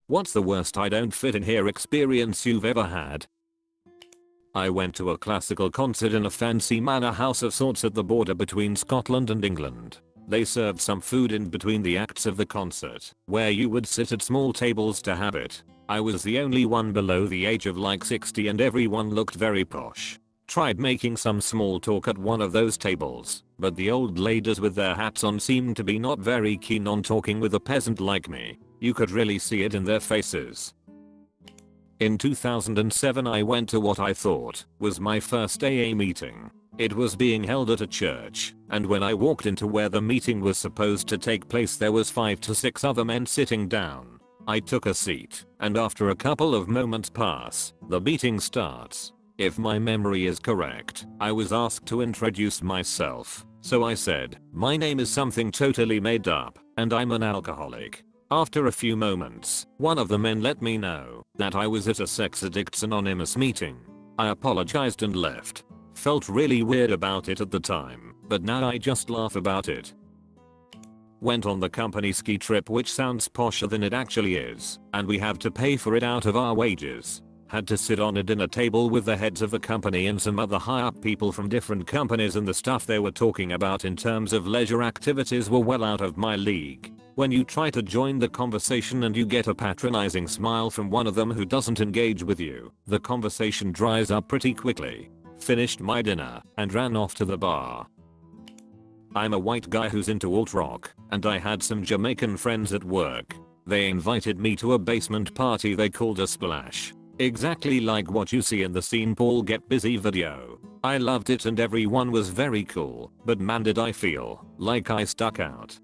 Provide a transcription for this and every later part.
What's the worst I don't fit in here experience you've ever had? I went to a classical concert in a fancy manor house of sorts at the border between Scotland and England. They served some food in between the acts of the concert, where you would sit at small tables to have it. I was the only one below the age of like 60 and everyone looked very posh. Tried making some small talk at one of those tables, but the old ladies with their hats on seemed to be not very keen on talking with a peasant like me. You could really see it in their faces. In 2007 I went to what I thought was my first AA meeting. It was being held at a church, and when I walked into where the meeting was supposed to take place there was 5 to 6 other men sitting down. I took a seat, and after a couple of moments pass, the meeting starts. If my memory is correct, I was asked to introduce myself, so I said, my name is something totally made up, and I'm an alcoholic. After a few moments, one of the men let me know that I was at a Sex Addicts Anonymous meeting. I apologized and left. Felt really weird about it at the time, but now I just laugh about it. Went on the company ski trip, which sounds posher than it actually is, and we have to pay for it out of our wages. Had to sit on a dinner table with the heads of the company and some other high up people from different companies, and the stuff they were talking about in terms of leisure activities were well out of my league. When you try to join the conversation and you get a patronizing smile from one of them who doesn't engage with you, the conversation dries up pretty quickly. Finished my dinner and ran off to the bar. I'm a white guy who's into alt rock, and I had some Jamaican friends at work. They invited me to a basement party they called a splash. Exactly like what you see in the Scene Paul Get Busy video. I loved it and everyone was very cool, but man did I feel like I stuck out.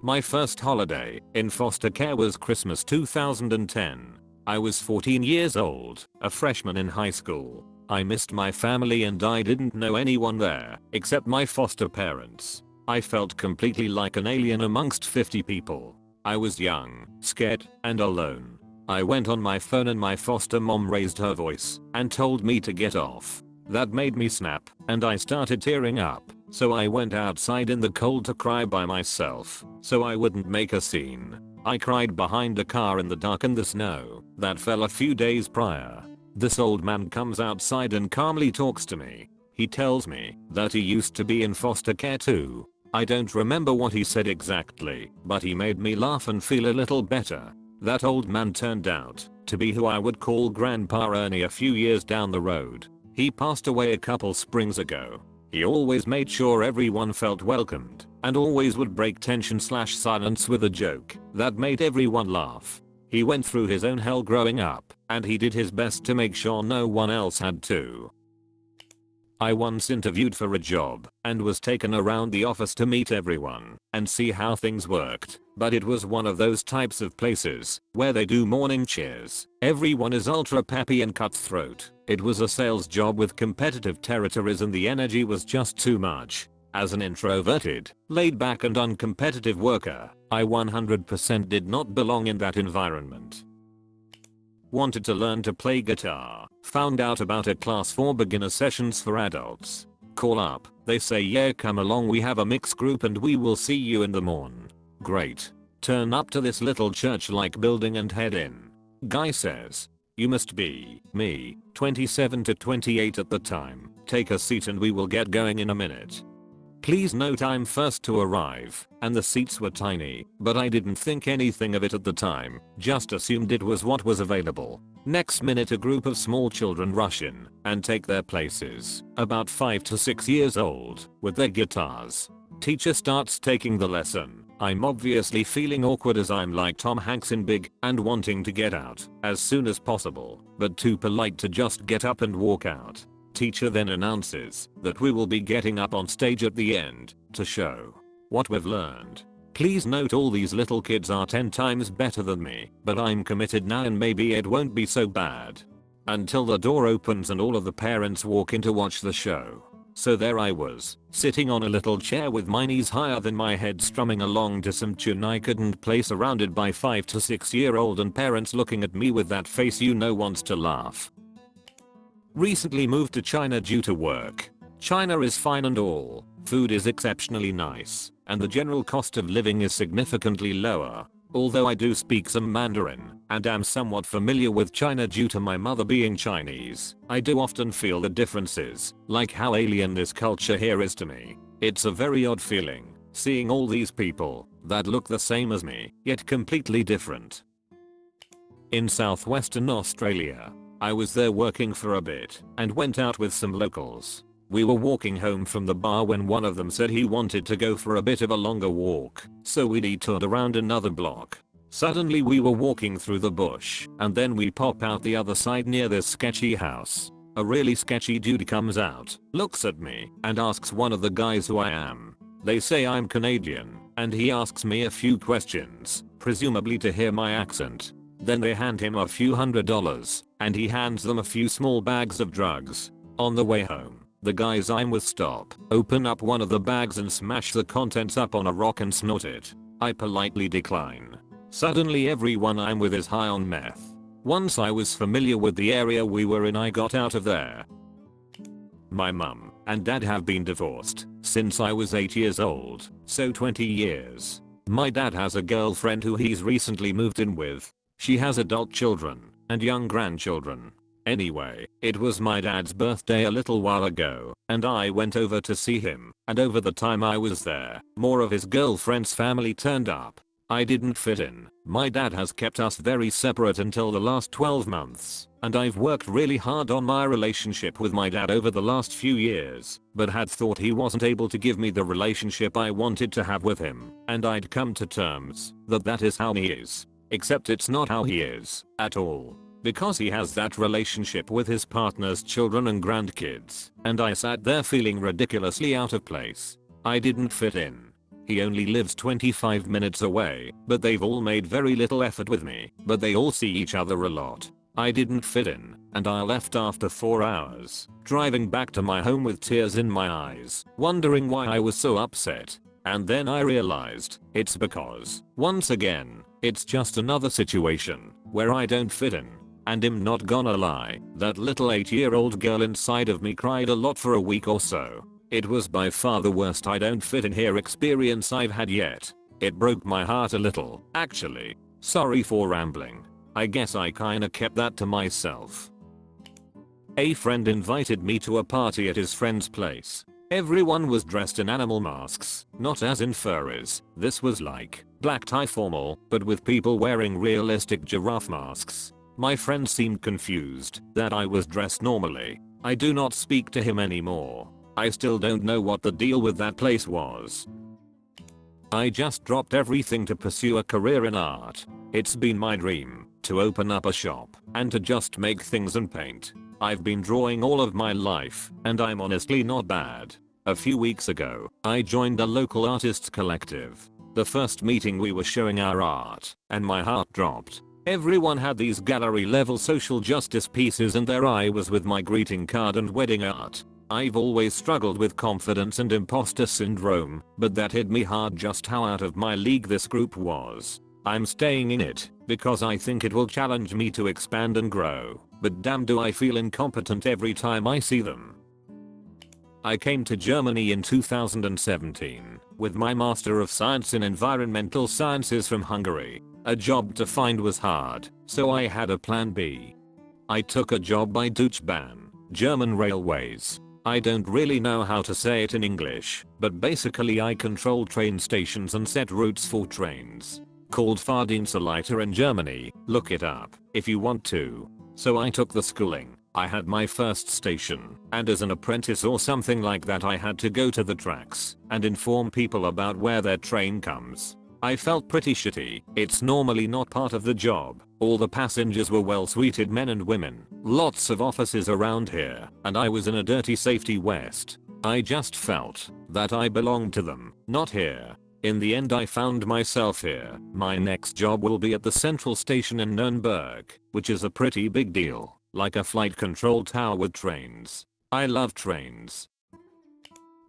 My first holiday in foster care was Christmas 2010. I was 14 years old, a freshman in high school. I missed my family and I didn't know anyone there except my foster parents. I felt completely like an alien amongst 50 people. I was young, scared, and alone. I went on my phone and my foster mom raised her voice and told me to get off. That made me snap and I started tearing up. So I went outside in the cold to cry by myself so I wouldn't make a scene. I cried behind a car in the dark and the snow that fell a few days prior. This old man comes outside and calmly talks to me. He tells me that he used to be in foster care too. I don't remember what he said exactly, but he made me laugh and feel a little better. That old man turned out to be who I would call Grandpa Ernie a few years down the road. He passed away a couple springs ago. He always made sure everyone felt welcomed and always would break tension/silence with a joke that made everyone laugh. He went through his own hell growing up and he did his best to make sure no one else had to. I once interviewed for a job and was taken around the office to meet everyone and see how things worked, but it was one of those types of places where they do morning cheers. Everyone is ultra peppy and cutthroat. It was a sales job with competitive territories and the energy was just too much. As an introverted, laid back and uncompetitive worker, I 100% did not belong in that environment. Wanted to learn to play guitar. Found out about a class for beginner sessions for adults. Call up, they say yeah come along, we have a mixed group and we will see you in the morn. Great. Turn up to this little church like building and head in. Guy says, you must be me, 27 to 28 at the time. Take a seat and we will get going in a minute. Please note I'm first to arrive, and the seats were tiny, but I didn't think anything of it at the time, just assumed it was what was available. Next minute a group of small children rush in and take their places, about 5 to 6 years old, with their guitars. Teacher starts taking the lesson. I'm obviously feeling awkward as I'm like Tom Hanks in Big and wanting to get out as soon as possible, but too polite to just get up and walk out. Teacher then announces that we will be getting up on stage at the end to show what we've learned. Please note all these little kids are 10 times better than me, but I'm committed now and maybe it won't be so bad. Until the door opens and all of the parents walk in to watch the show. So there I was, sitting on a little chair with my knees higher than my head strumming along to some tune I couldn't play, surrounded by 5 to 6 year old and parents looking at me with that face you know wants to laugh. Recently moved to China due to work. China is fine and all, food is exceptionally nice, and the general cost of living is significantly lower. Although I do speak some Mandarin and am somewhat familiar with China due to my mother being Chinese, I do often feel the differences, like how alien this culture here is to me. It's a very odd feeling, seeing all these people that look the same as me, yet completely different. In southwestern Australia, I was there working for a bit and went out with some locals. We were walking home from the bar when one of them said he wanted to go for a bit of a longer walk, so we detoured around another block. Suddenly we were walking through the bush and then we pop out the other side near this sketchy house. A really sketchy dude comes out, looks at me and asks one of the guys who I am. They say I'm Canadian and he asks me a few questions, presumably to hear my accent. Then they hand him a few $100 and he hands them a few small bags of drugs. On the way home, the guys I'm with stop, open up one of the bags and smash the contents up on a rock and snort it. I politely decline. Suddenly everyone I'm with is high on meth. Once I was familiar with the area we were in, I got out of there. My mum and dad have been divorced since I was 8 years old, so 20 years. My dad has a girlfriend who he's recently moved in with. She has adult children and young grandchildren. Anyway, it was my dad's birthday a little while ago, and I went over to see him, and over the time I was there, more of his girlfriend's family turned up. I didn't fit in. My dad has kept us very separate until the last 12 months, and I've worked really hard on my relationship with my dad over the last few years, but had thought he wasn't able to give me the relationship I wanted to have with him, and I'd come to terms that that is how he is. Except it's not how he is, at all. Because he has that relationship with his partner's children and grandkids, and I sat there feeling ridiculously out of place. I didn't fit in. He only lives 25 minutes away, but they've all made very little effort with me, but they all see each other a lot. I didn't fit in, and I left after 4 hours, driving back to my home with tears in my eyes, wondering why I was so upset. And then I realized, it's because, once again, it's just another situation where I don't fit in. And I'm not gonna lie, that little 8-year-old girl inside of me cried a lot for a week or so. It was by far the worst I don't fit in here experience I've had yet. It broke my heart a little, actually. Sorry for rambling. I guess I kinda kept that to myself. A friend invited me to a party at his friend's place. Everyone was dressed in animal masks, not as in furries. This was like black tie formal, but with people wearing realistic giraffe masks. My friend seemed confused that I was dressed normally. I do not speak to him anymore. I still don't know what the deal with that place was. I just dropped everything to pursue a career in art. It's been my dream to open up a shop and to just make things and paint. I've been drawing all of my life, and I'm honestly not bad. A few weeks ago, I joined a local artists collective. The first meeting we were showing our art, and my heart dropped. Everyone had these gallery level social justice pieces and there I was with my greeting card and wedding art. I've always struggled with confidence and impostor syndrome, but that hit me hard just how out of my league this group was. I'm staying in it because I think it will challenge me to expand and grow, but damn do I feel incompetent every time I see them. I came to Germany in 2017 with my Master of Science in Environmental Sciences from Hungary. A job to find was hard, so I had a plan B. I took a job by Deutsche Bahn, German Railways. I don't really know how to say it in English, but basically I control train stations and set routes for trains. Called Fahrdienstleiter in Germany, look it up if you want to. So I took the schooling. I had my first station, and as an apprentice or something like that I had to go to the tracks and inform people about where their train comes. I felt pretty shitty. It's normally not part of the job. All the passengers were well-suited men and women. Lots of offices around here, and I was in a dirty safety west. I just felt that I belonged to them, not here. In the end I found myself here. My next job will be at the central station in Nuremberg, which is a pretty big deal, like a flight control tower with trains. I love trains.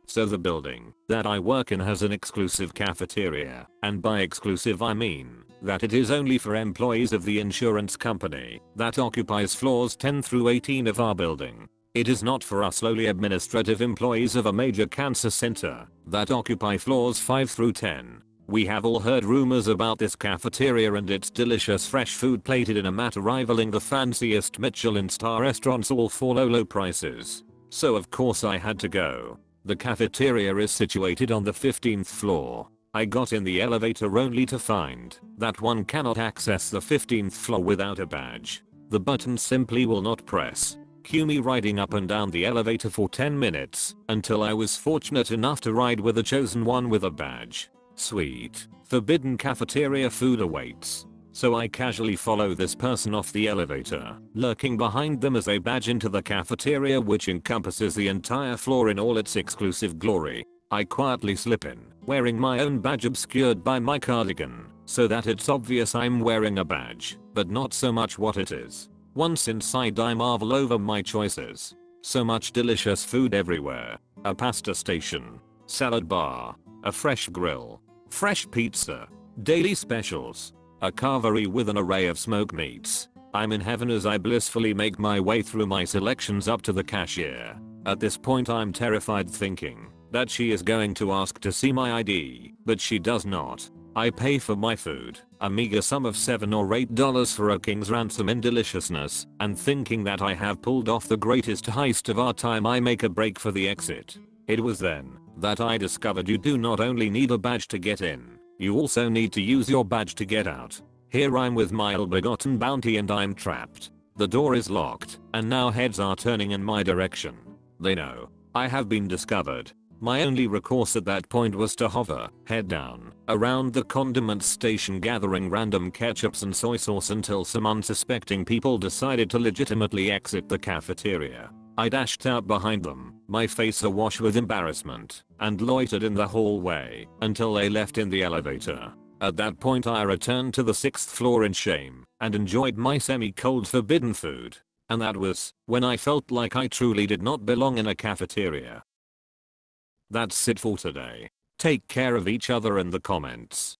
So the building that I work in has an exclusive cafeteria, and by exclusive I mean that it is only for employees of the insurance company that occupies floors 10 through 18 of our building. It is not for us lowly administrative employees of a major cancer center that occupy floors 5 through 10. We have all heard rumors about this cafeteria and its delicious fresh food plated in a mat rivaling the fanciest Michelin star restaurants, all for low prices. So of course I had to go. The cafeteria is situated on the 15th floor. I got in the elevator only to find that one cannot access the 15th floor without a badge. The button simply will not press. Cue me riding up and down the elevator for 10 minutes until I was fortunate enough to ride with the chosen one with a badge. Sweet, forbidden cafeteria food awaits. So I casually follow this person off the elevator, lurking behind them as they badge into the cafeteria, which encompasses the entire floor in all its exclusive glory. I quietly slip in, wearing my own badge obscured by my cardigan, so that it's obvious I'm wearing a badge, but not so much what it is. Once inside I marvel over my choices. So much delicious food everywhere. A pasta station, salad bar, a fresh grill, fresh pizza, daily specials, a carvery with an array of smoked meats. I'm in heaven as I blissfully make my way through my selections up to the cashier. At this point I'm terrified, thinking that she is going to ask to see my ID, but she does not. I pay for my food, a meager sum of $7 or $8 for a king's ransom in deliciousness, and thinking that I have pulled off the greatest heist of our time, I make a break for the exit. It was then that I discovered you do not only need a badge to get in, you also need to use your badge to get out. Here I'm with my ill-begotten bounty and I'm trapped. The door is locked, and now heads are turning in my direction. They know I have been discovered. My only recourse at that point was to hover, head down, around the condiment station, gathering random ketchups and soy sauce until some unsuspecting people decided to legitimately exit the cafeteria. I dashed out behind them, my face awash with embarrassment, and loitered in the hallway until they left in the elevator. At that point I returned to the 6th floor in shame and enjoyed my semi-cold forbidden food. And that was when I felt like I truly did not belong in a cafeteria. That's it for today. Take care of each other in the comments.